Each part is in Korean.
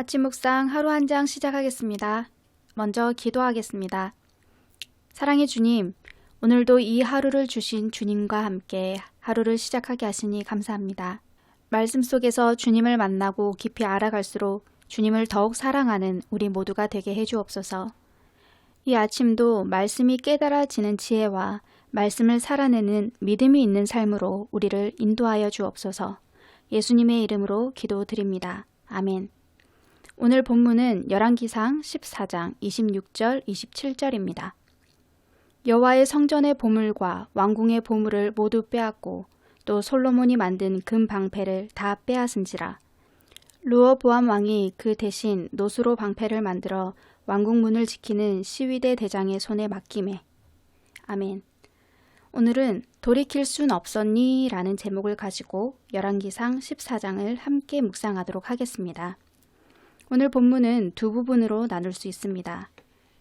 아침 묵상 하루 한 장 시작하겠습니다. 먼저 기도하겠습니다. 사랑의 주님, 오늘도 이 하루를 주신 주님과 함께 하루를 시작하게 하시니 감사합니다. 말씀 속에서 주님을 만나고 깊이 알아갈수록 주님을 더욱 사랑하는 우리 모두가 되게 해주옵소서. 이 아침도 말씀이 깨달아지는 지혜와 말씀을 살아내는 믿음이 있는 삶으로 우리를 인도하여 주옵소서. 예수님의 이름으로 기도드립니다. 아멘. 오늘 본문은 열왕기상 14장 26절 27절입니다. 여호와의 성전의 보물과 왕궁의 보물을 모두 빼앗고 또 솔로몬이 만든 금 방패를 다 빼앗은지라. 르호보암 왕이 그 대신 노수로 방패를 만들어 왕궁 문을 지키는 시위대 대장의 손에 맡기매. 아멘. 오늘은 돌이킬 순 없었니? 라는 제목을 가지고 열왕기상 14장을 함께 묵상하도록 하겠습니다. 오늘 본문은 두 부분으로 나눌 수 있습니다.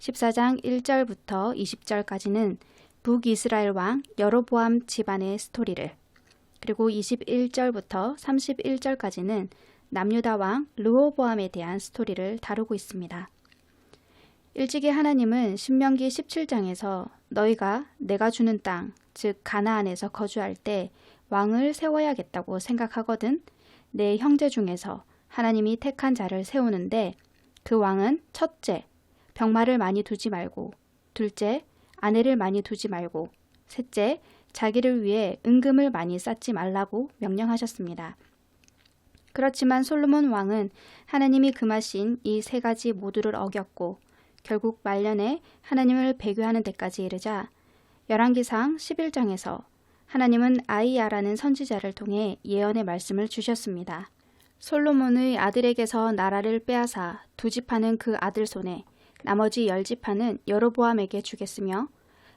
14장 1절부터 20절까지는 북이스라엘 왕 여로보암 집안의 스토리를, 그리고 21절부터 31절까지는 남유다 왕 르호보암에 대한 스토리를 다루고 있습니다. 일찍이 하나님은 신명기 17장에서 너희가 내가 주는 땅, 즉 가나안에서 거주할 때 왕을 세워야겠다고 생각하거든 내 형제 중에서 하나님이 택한 자를 세우는데 그 왕은 첫째, 병마를 많이 두지 말고, 둘째, 아내를 많이 두지 말고, 셋째, 자기를 위해 은금을 많이 쌓지 말라고 명령하셨습니다. 그렇지만 솔로몬 왕은 하나님이 금하신 이 세 가지 모두를 어겼고 결국 말년에 하나님을 배교하는 데까지 이르자 열왕기상 11장에서 하나님은 아이야라는 선지자를 통해 예언의 말씀을 주셨습니다. 솔로몬의 아들에게서 나라를 빼앗아 두 지파는 그 아들 손에, 나머지 10지파는 여로보암에게 주겠으며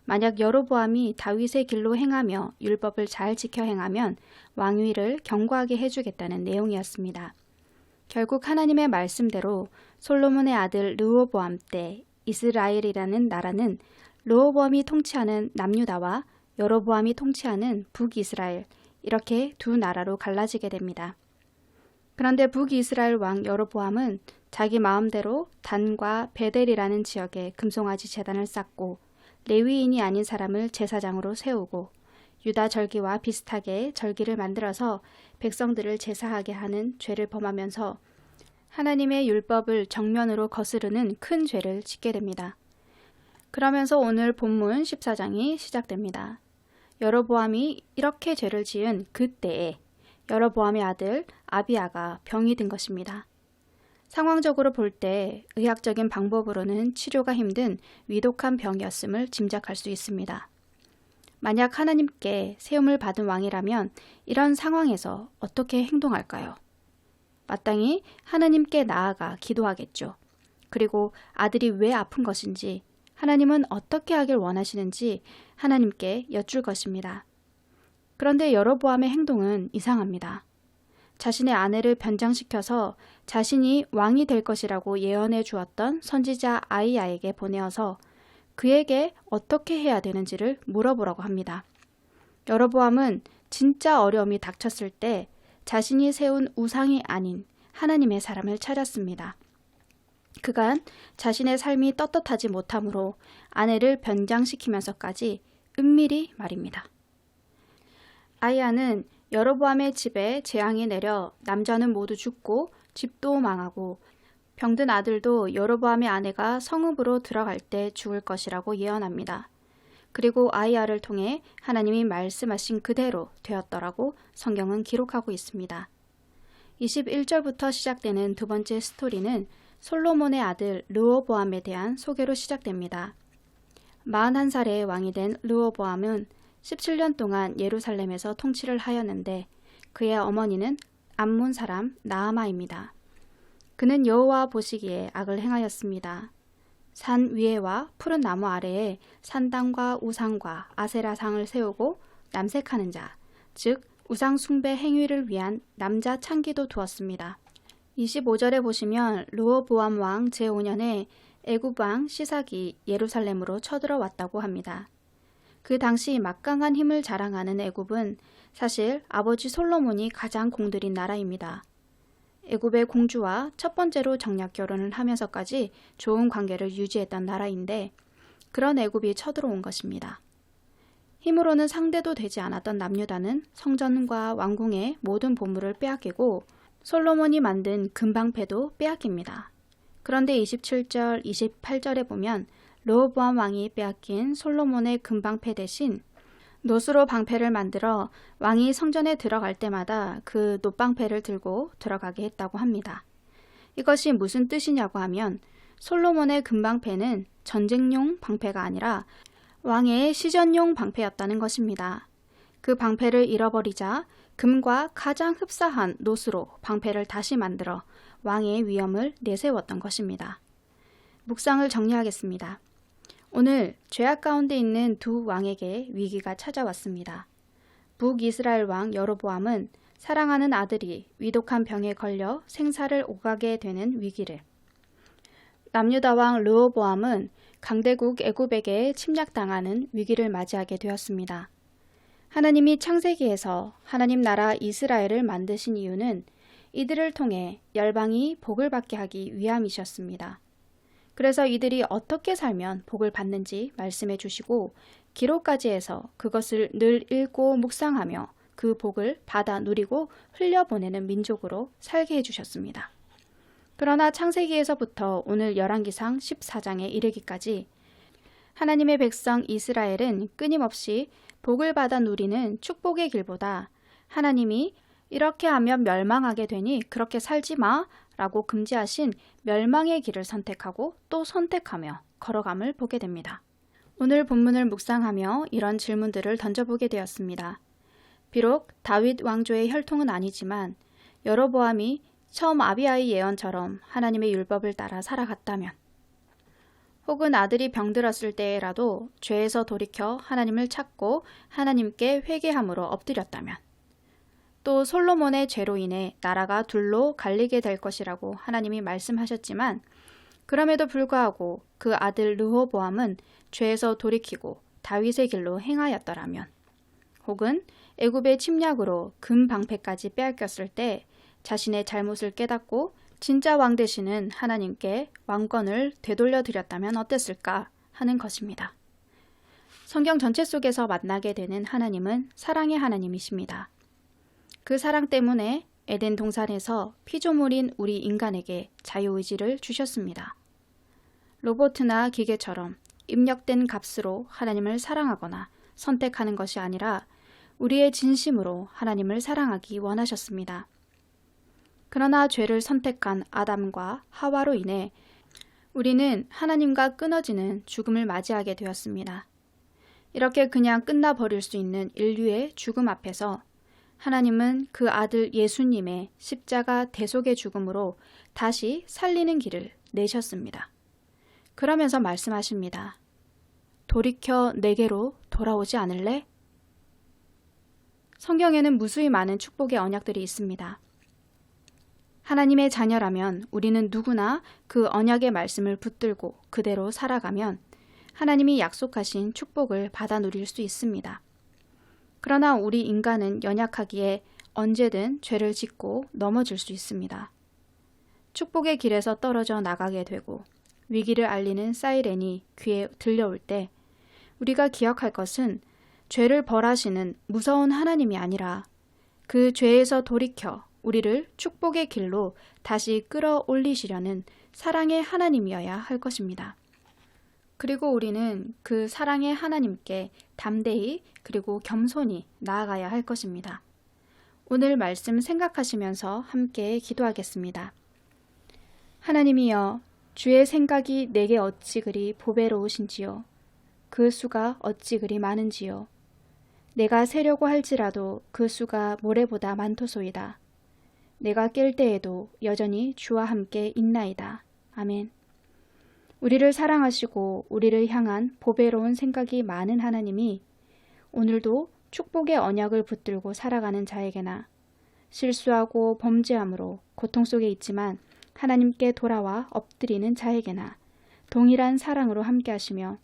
만약 여로보암이 다윗의 길로 행하며 율법을 잘 지켜 행하면 왕위를 견고하게 해주겠다는 내용이었습니다. 결국 하나님의 말씀대로 솔로몬의 아들 르호보암 때 이스라엘이라는 나라는 르호보암이 통치하는 남유다와 여로보암이 통치하는 북이스라엘, 이렇게 두 나라로 갈라지게 됩니다. 그런데 북이스라엘 왕 여로보암은 자기 마음대로 단과 베델이라는 지역에 금송아지 제단을 쌓고 레위인이 아닌 사람을 제사장으로 세우고 유다 절기와 비슷하게 절기를 만들어서 백성들을 제사하게 하는 죄를 범하면서 하나님의 율법을 정면으로 거스르는 큰 죄를 짓게 됩니다. 그러면서 오늘 본문 14장이 시작됩니다. 여로보암이 이렇게 죄를 지은 그때에 여로보암의 아들 아비야가 병이 든 것입니다. 상황적으로 볼 때 의학적인 방법으로는 치료가 힘든 위독한 병이었음을 짐작할 수 있습니다. 만약 하나님께 세움을 받은 왕이라면 이런 상황에서 어떻게 행동할까요? 마땅히 하나님께 나아가 기도하겠죠. 그리고 아들이 왜 아픈 것인지, 하나님은 어떻게 하길 원하시는지 하나님께 여쭐 것입니다. 그런데 여로보암의 행동은 이상합니다. 자신의 아내를 변장시켜서 자신이 왕이 될 것이라고 예언해 주었던 선지자 아이야에게 보내어서 그에게 어떻게 해야 되는지를 물어보라고 합니다. 여로보암은 진짜 어려움이 닥쳤을 때 자신이 세운 우상이 아닌 하나님의 사람을 찾았습니다. 그간 자신의 삶이 떳떳하지 못하므로 아내를 변장시키면서까지 은밀히 말입니다. 아이야는 여로보암의 집에 재앙이 내려 남자는 모두 죽고 집도 망하고 병든 아들도 여로보암의 아내가 성읍으로 들어갈 때 죽을 것이라고 예언합니다. 그리고 아이야를 통해 하나님이 말씀하신 그대로 되었더라고 성경은 기록하고 있습니다. 21절부터 시작되는 두 번째 스토리는 솔로몬의 아들 르호보암에 대한 소개로 시작됩니다. 41살의 왕이 된 르호보암은 17년 동안 예루살렘에서 통치를 하였는데 그의 어머니는 암몬 사람 나아마입니다. 그는 여호와 보시기에 악을 행하였습니다. 산 위에와 푸른 나무 아래에 산당과 우상과 아세라상을 세우고 남색하는 자, 즉 우상 숭배 행위를 위한 남자 창기도 두었습니다. 25절에 보시면 르호보암 왕 제5년에 애굽 왕 시삭이 예루살렘으로 쳐들어왔다고 합니다. 그 당시 막강한 힘을 자랑하는 애굽은 사실 아버지 솔로몬이 가장 공들인 나라입니다. 애굽의 공주와 첫 번째로 정략 결혼을 하면서까지 좋은 관계를 유지했던 나라인데 그런 애굽이 쳐들어온 것입니다. 힘으로는 상대도 되지 않았던 남유다는 성전과 왕궁의 모든 보물을 빼앗기고 솔로몬이 만든 금방패도 빼앗깁니다. 그런데 27절, 28절에 보면 르호보암 왕이 빼앗긴 솔로몬의 금방패 대신 놋으로 방패를 만들어 왕이 성전에 들어갈 때마다 그 놋방패를 들고 들어가게 했다고 합니다. 이것이 무슨 뜻이냐고 하면 솔로몬의 금방패는 전쟁용 방패가 아니라 왕의 시전용 방패였다는 것입니다. 그 방패를 잃어버리자 금과 가장 흡사한 놋으로 방패를 다시 만들어 왕의 위엄을 내세웠던 것입니다. 묵상을 정리하겠습니다. 오늘 죄악 가운데 있는 두 왕에게 위기가 찾아왔습니다. 북이스라엘 왕 여로보암은 사랑하는 아들이 위독한 병에 걸려 생사를 오가게 되는 위기를, 남유다 왕 르호보암은 강대국 애굽에게 침략당하는 위기를 맞이하게 되었습니다. 하나님이 창세기에서 하나님 나라 이스라엘을 만드신 이유는 이들을 통해 열방이 복을 받게 하기 위함이셨습니다. 그래서 이들이 어떻게 살면 복을 받는지 말씀해 주시고 기록까지 해서 그것을 늘 읽고 묵상하며 그 복을 받아 누리고 흘려보내는 민족으로 살게 해주셨습니다. 그러나 창세기에서부터 오늘 열왕기상 14장에 이르기까지 하나님의 백성 이스라엘은 끊임없이 복을 받아 누리는 축복의 길보다 하나님이 이렇게 하면 멸망하게 되니 그렇게 살지 마 라고 금지하신 멸망의 길을 선택하고 또 선택하며 걸어감을 보게 됩니다. 오늘 본문을 묵상하며 이런 질문들을 던져보게 되었습니다. 비록 다윗 왕조의 혈통은 아니지만 여로보암이 처음 아비아의 예언처럼 하나님의 율법을 따라 살아갔다면, 혹은 아들이 병들었을 때라도 죄에서 돌이켜 하나님을 찾고 하나님께 회개함으로 엎드렸다면, 또 솔로몬의 죄로 인해 나라가 둘로 갈리게 될 것이라고 하나님이 말씀하셨지만 그럼에도 불구하고 그 아들 르호보암은 죄에서 돌이키고 다윗의 길로 행하였더라면, 혹은 애굽의 침략으로 금 방패까지 빼앗겼을 때 자신의 잘못을 깨닫고 진짜 왕 되시는 하나님께 왕권을 되돌려 드렸다면 어땠을까 하는 것입니다. 성경 전체 속에서 만나게 되는 하나님은 사랑의 하나님이십니다. 그 사랑 때문에 에덴 동산에서 피조물인 우리 인간에게 자유의지를 주셨습니다. 로봇이나 기계처럼 입력된 값으로 하나님을 사랑하거나 선택하는 것이 아니라 우리의 진심으로 하나님을 사랑하기 원하셨습니다. 그러나 죄를 선택한 아담과 하와로 인해 우리는 하나님과 끊어지는 죽음을 맞이하게 되었습니다. 이렇게 그냥 끝나버릴 수 있는 인류의 죽음 앞에서 하나님은 그 아들 예수님의 십자가 대속의 죽음으로 다시 살리는 길을 내셨습니다. 그러면서 말씀하십니다. 돌이켜 내게로 돌아오지 않을래? 성경에는 무수히 많은 축복의 언약들이 있습니다. 하나님의 자녀라면 우리는 누구나 그 언약의 말씀을 붙들고 그대로 살아가면 하나님이 약속하신 축복을 받아 누릴 수 있습니다. 그러나 우리 인간은 연약하기에 언제든 죄를 짓고 넘어질 수 있습니다. 축복의 길에서 떨어져 나가게 되고 위기를 알리는 사이렌이 귀에 들려올 때 우리가 기억할 것은 죄를 벌하시는 무서운 하나님이 아니라 그 죄에서 돌이켜 우리를 축복의 길로 다시 끌어올리시려는 사랑의 하나님이어야 할 것입니다. 그리고 우리는 그 사랑의 하나님께 담대히 그리고 겸손히 나아가야 할 것입니다. 오늘 말씀 생각하시면서 함께 기도하겠습니다. 하나님이여, 주의 생각이 내게 어찌 그리 보배로우신지요. 그 수가 어찌 그리 많은지요. 내가 세려고 할지라도 그 수가 모래보다 많도소이다. 내가 깰 때에도 여전히 주와 함께 있나이다. 아멘. 우리를 사랑하시고 우리를 향한 보배로운 생각이 많은 하나님이 오늘도 축복의 언약을 붙들고 살아가는 자에게나 실수하고 범죄함으로 고통 속에 있지만 하나님께 돌아와 엎드리는 자에게나 동일한 사랑으로 함께 하시며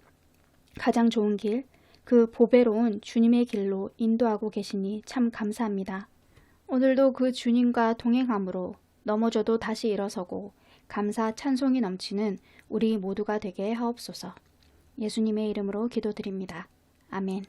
가장 좋은 길, 그 보배로운 주님의 길로 인도하고 계시니 참 감사합니다. 오늘도 그 주님과 동행함으로 넘어져도 다시 일어서고 감사 찬송이 넘치는 우리 모두가 되게 하옵소서. 예수님의 이름으로 기도드립니다. 아멘.